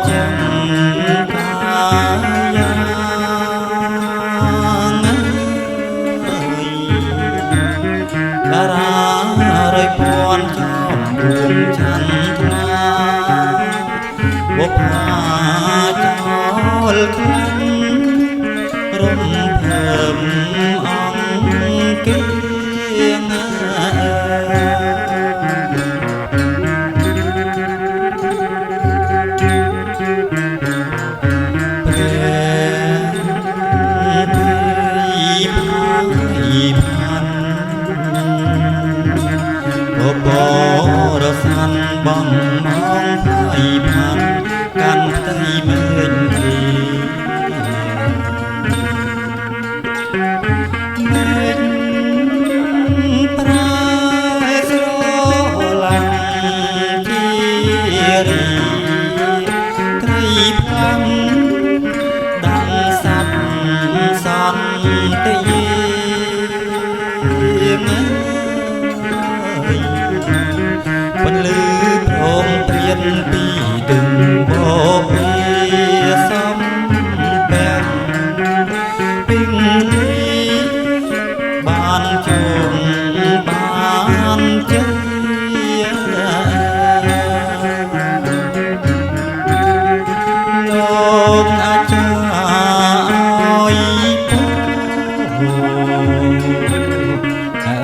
ចឹងកាយាតារារយពាន់ចំរួងចន្ទនាបុប្ផាចោលខ្លាំងរំភើបអង្គាបរសានបងមងភ័យผ่านកាន់ផ្ទៃមេឃទីមេឃប្រាស្រឡាំងជារីត្រីផ្លាំងដាំសាប់សន្តិបន្លឺព្រមព្រៀនពីទឹងបបេសំបែងពីងរីបានជុំបានជ័យលោកអាចារ្យ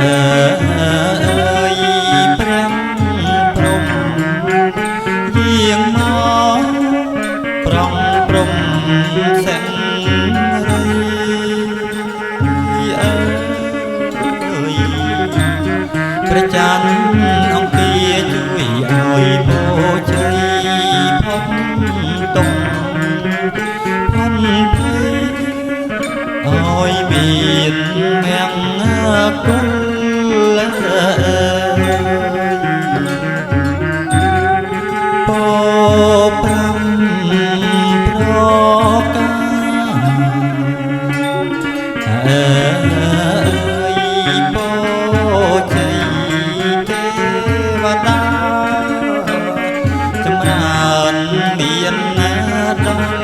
អើយយាងមកប្រងព្រំសេងរីអើយព្រះច័ន្ទអង្គាជួយឲ្យបូជ័យផុតទុំផុនភ័យឲ្យមានមាំងគុលប្រាំប្រកាអើយបូជ័យទេវតាចម្រើនមានណាដល់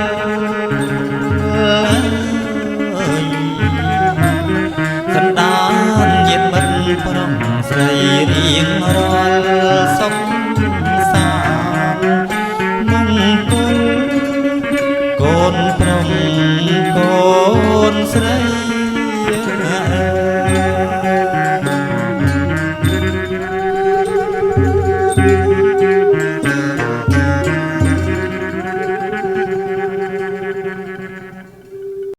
សន្តានញាតិមិត្តប្រុងស្រីរៀងរាល់សុខសាមង្គលកូនប្រុងកូនស្រី